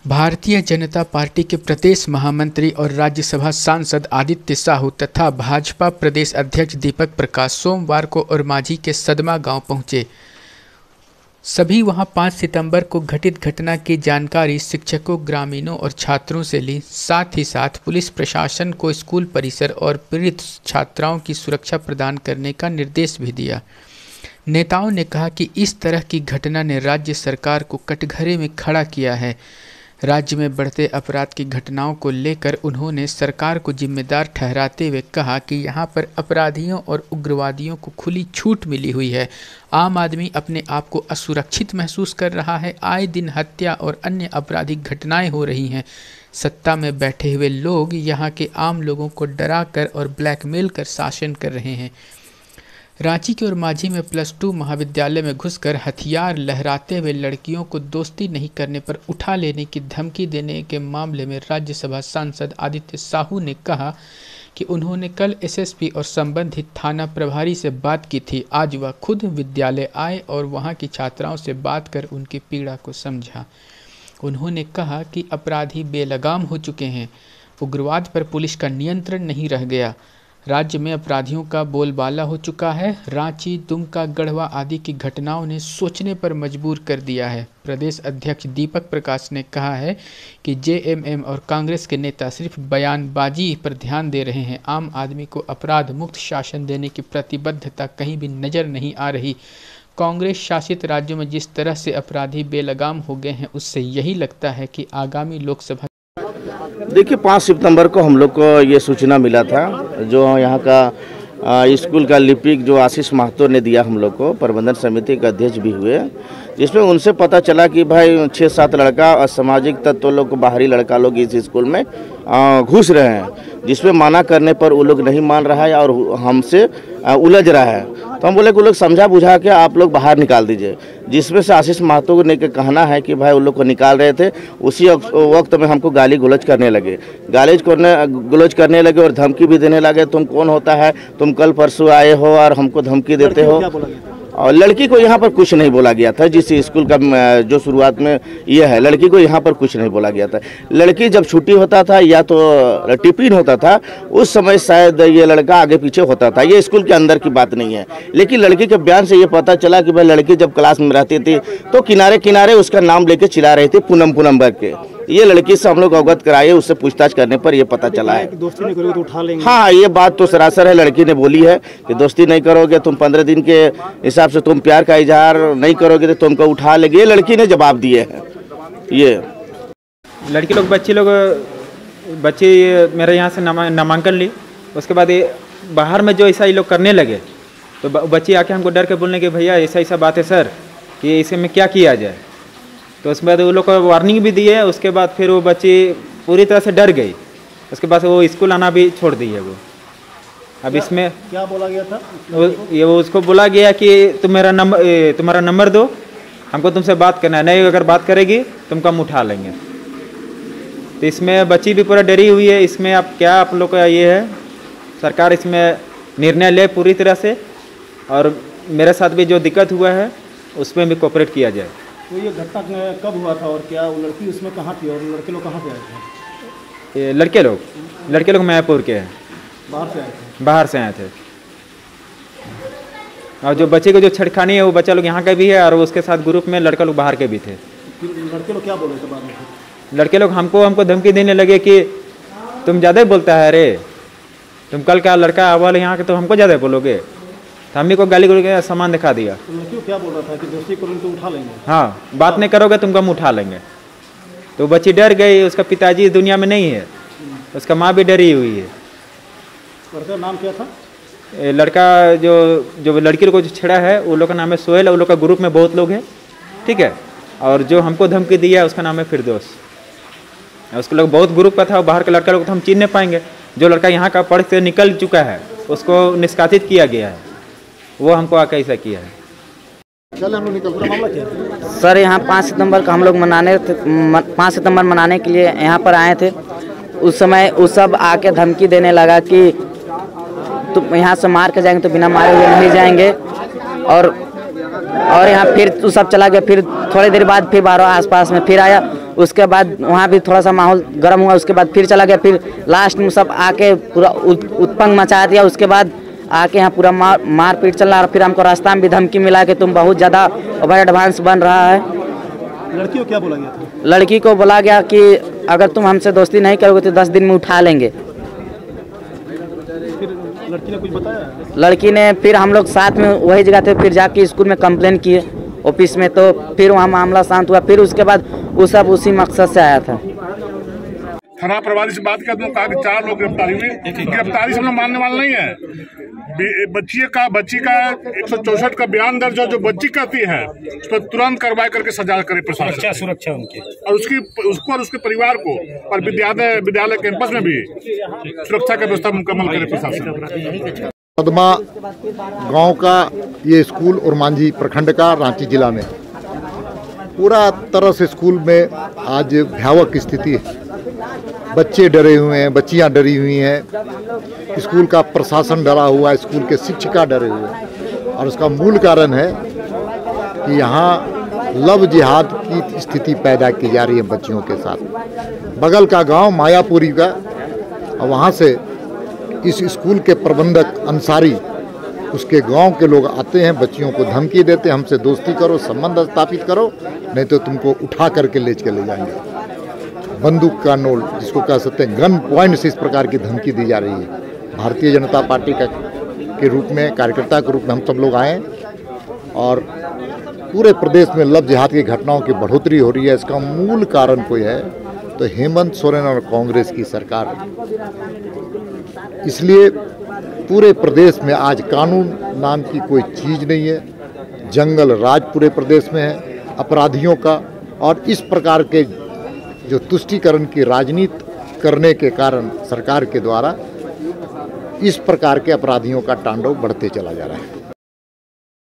Bharatiya Janata party के प्रदेश महामंत्री और राज्यसभा सांसद आदित्य साहू तथा भाजपा प्रदेश अध्यक्ष दीपक प्रकाश सोमवार को ओरमांझी के सदमा गांव पहुंचे। सभी वहां 5 सितंबर को घटित घटना की जानकारी शिक्षकों, ग्रामीणों और छात्रों से ली। साथ ही साथ पुलिस प्रशासन को स्कूल परिसर और पीड़ित छात्राओं की सुरक्षा प्रदान करने का निर्देश भी दिया। नेताओं ने कहा कि इस तरह की घटना ने राज्य सरकार को कटघरे में खड़ा किया है। राज्य में बढ़ते अपराध की घटनाओं को लेकर उन्होंने सरकार को जिम्मेदार ठहराते हुए कहा कि यहां पर अपराधियों और उग्रवादियों को खुली छूट मिली हुई है। आम आदमी अपने आप को असुरक्षित महसूस कर रहा है। आए दिन हत्या और अन्य आपराधिक घटनाएं हो रही हैं। सत्ता में बैठे हुए लोग यहां के आम लोगों को डरा कर और ब्लैकमेल कर शासन कर रहे हैं। रांची के ओरमांझी में +2 महाविद्यालय में घुसकर हथियार लहराते हुए लड़कियों को दोस्ती नहीं करने पर उठा लेने की धमकी देने के मामले में राज्यसभा सांसद आदित्य साहू ने कहा कि उन्होंने कल एसएसपी और संबंधित थाना प्रभारी से बात की थी। आज वह खुद विद्यालय आए और वहां की छात्राओं से बात कर उनकी पीड़ा को समझा। उन्होंने कहा कि अपराधी बेलगाम हो चुके हैं। उग्रवाद पर पुलिस का नियंत्रण नहीं रह गया। राज्य में अपराधियों का बोलबाला हो चुका है। रांची, दुमका, गढ़वा आदि की घटनाओं ने सोचने पर मजबूर कर दिया है। प्रदेश अध्यक्ष दीपक प्रकाश ने कहा है कि जेएमएम और कांग्रेस के नेता सिर्फ बयानबाजी पर ध्यान दे रहे हैं। आम आदमी को अपराध मुक्त शासन देने की प्रतिबद्धता कहीं भी नजर नहीं आ रही। कांग्रेस शासित राज्यों में जिस तरह से अपराधी बेलगाम हो गए हैं, उससे यही लगता है कि आगामी लोकसभा। देखिए, 5 सितंबर को हम लोग को ये सूचना मिला था, जो यहाँ का स्कूल का लिपिक जो आशीष महतो ने दिया हम लोग को, प्रबंधन समिति के अध्यक्ष भी हुए, जिसमें उनसे पता चला कि भाई 6-7 लड़का असामाजिक तत्व लोग, बाहरी लड़का लोग इस स्कूल में घुस रहे हैं, जिसमें माना करने पर वो लोग नहीं मान रहा है और हमसे उलझ रहा है। तो हम बोले कि वो लोग समझा बुझा के आप लोग बाहर निकाल दीजिए। जिसमें से आशीष महतो ने के कहना है कि भाई वो लोग को निकाल रहे थे, उसी वक्त में हमको गाली गलौज करने लगे और धमकी भी देने लगे। तुम कौन होता है, तुम कल परसों आए हो और हमको धमकी देते हो। और लड़की को यहाँ पर कुछ नहीं बोला गया था। जिस स्कूल का जो शुरुआत में ये है, लड़की को यहाँ पर कुछ नहीं बोला गया था। लड़की जब छुट्टी होता था या तो टिफिन होता था, उस समय शायद ये लड़का आगे पीछे होता था। ये स्कूल के अंदर की बात नहीं है, लेकिन लड़की के बयान से ये पता चला कि भाई लड़की जब क्लास में रहती थी तो किनारे किनारे उसका नाम लेके चिल्ला रही थी, पूनम पूनम भर के। ये लड़की से हम लोग अवगत कराए, उससे पूछताछ करने पर ये पता चला है। दोस्ती नहीं करोगे तो उठा लेंगे। हाँ, ये बात तो सरासर है। लड़की ने बोली है कि दोस्ती नहीं करोगे, तुम 15 दिन के हिसाब से तुम प्यार का इजहार नहीं करोगे तो तुमको उठा लेंगे। ये लड़की ने जवाब दिए हैं। ये लड़की लोग बच्चे मेरे यहाँ से नामांकन ली। उसके बाद ये बाहर में जो ऐसा ये लोग करने लगे, तो बच्चे आके हमको डर के बोलने के भैया ऐसा बात है सर, कि इसमें क्या किया जाए। तो उसके बाद वो लोग को वार्निंग भी दी है। उसके बाद फिर वो बच्ची पूरी तरह से डर गई। उसके बाद वो स्कूल आना भी छोड़ दी है। वो अब इसमें क्या बोला गया था? वो उसको बोला गया कि तुम्हारा नंबर दो, हमको तुमसे बात करना है, नहीं अगर बात करेगी तुमको हम उठा लेंगे। तो इसमें बच्ची भी पूरा डरी हुई है। इसमें अब क्या आप लोग का ये है, सरकार इसमें निर्णय ले पूरी तरह से, और मेरे साथ भी जो दिक्कत हुआ है उसमें भी कोऑपरेट किया जाए। तो ये घटना कब हुआ था और क्या वो लड़की उसमें कहाँ थी और लड़के लोग कहाँ से आए थे? ये लड़के लोग मैपुर के हैं, बाहर से आए थे। और जो बच्चे को जो छेड़खानी है वो बच्चा लोग यहाँ का भी है, और उसके साथ ग्रुप में लड़का लोग बाहर के भी थे। लड़के लोग क्या बोले थे बाद में? लड़के लोग हमको धमकी देने लगे कि तुम ज़्यादा बोलता है, अरे तुम कल का लड़का वाले यहाँ के, तो हमको ज़्यादा बोलोगे। तो हम भी को गाली के सामान दिखा दिया। तो लड़की क्या बोल रहा था कि दोस्ती करोगे तो उठा लेंगे? हाँ, बात नहीं करोगे तुमको हम उठा लेंगे। तो बच्ची डर गई। उसका पिताजी दुनिया में नहीं है, उसका माँ भी डरी हुई है। लड़का नाम क्या था? लड़का जो लड़की को जो छेड़ा है वो लोग का नाम है सोहेल। वो लोग का ग्रुप में बहुत लोग हैं, ठीक है। और जो हमको धमकी दिया उसका नाम है फिरदौस। उसको लोग बहुत ग्रुप का था। बाहर के लड़का लोग तो हम चिन्ह नहीं पाएंगे। जो लड़का यहाँ का पढ़ से निकल चुका है उसको निष्कासित किया गया है, वो हमको आके ऐसा किया है। चल हम लोग निकल रहे, मामला क्या है? सर, यहाँ 5 सितंबर का हम लोग 5 सितंबर मनाने के लिए यहाँ पर आए थे। उस समय वो सब आके धमकी देने लगा कि तुम यहाँ से मार के जाएंगे तो बिना मारे हुए नहीं जाएंगे। और यहाँ फिर वो सब चला गया। फिर थोड़ी देर बाद फिर 12 आसपास में फिर आया। उसके बाद वहाँ भी थोड़ा सा माहौल गर्म हुआ। उसके बाद फिर चला गया। फिर लास्ट में सब आके पूरा उत्पंग मचा दिया। उसके बाद आके यहाँ पूरा मारपीट चल रहा। फिर हमको रास्ता में भी धमकी मिला कि तुम बहुत ज़्यादा ओवर एडवांस बन रहा है। लड़की को क्या बोला गया था? लड़की को बोला गया कि अगर तुम हमसे दोस्ती नहीं करोगे तो 10 दिन में उठा लेंगे। फिर लड़की ने कुछ बताया? लड़की ने फिर हम लोग साथ में वही जगह थे, फिर जाके स्कूल में कंप्लेन किए ऑफिस में, तो फिर वहाँ मामला शांत हुआ। फिर उसके बाद वो सब उसी मकसद से आया था। थाना प्रभारी से बात करते कहा कि 4 लोग गिरफ्तारी हुए। गिरफ्तारी से हम लोग मानने वाले नहीं है। बच्ची का 164 का बयान दर्ज हो, जो बच्ची कहती है उस पर तुरंत कार्रवाई करके सजा करे प्रशासन, सुरक्षा उनकी और उसको और उसके परिवार को, और विद्यालय कैंपस में भी सुरक्षा की व्यवस्था मुकम्मल करे प्रशासन। सदमा गांव का ये स्कूल और मांझी प्रखंड का रांची जिला में पूरा तरह से स्कूल में आज भयावह स्थिति है। बच्चे डरे हुए हैं, बच्चियां डरी हुई हैं, स्कूल का प्रशासन डरा हुआ है, स्कूल के शिक्षिका डरे हुए हैं। और उसका मूल कारण है कि यहाँ लव जिहाद की स्थिति पैदा की जा रही है बच्चियों के साथ। बगल का गांव मायापुरी का, और वहाँ से इस स्कूल के प्रबंधक अंसारी, उसके गांव के लोग आते हैं, बच्चियों को धमकी देते हैं, हमसे दोस्ती करो, संबंध स्थापित करो, नहीं तो तुमको उठा करके ले जाएंगे। बंदूक का नोल, जिसको कह सकते हैं गन पॉइंट से इस प्रकार की धमकी दी जा रही है। भारतीय जनता पार्टी के रूप में, कार्यकर्ता के रूप में हम सब लोग आए, और पूरे प्रदेश में लव जिहाद की घटनाओं की बढ़ोतरी हो रही है। इसका मूल कारण कोई है तो हेमंत सोरेन और कांग्रेस की सरकार। इसलिए पूरे प्रदेश में आज कानून नाम की कोई चीज़ नहीं है। जंगल राज पूरे प्रदेश में है अपराधियों का, और इस प्रकार के जो तुष्टीकरण की राजनीति करने के कारण सरकार के द्वारा इस प्रकार के अपराधियों का तांडव बढ़ते चला जा रहा है।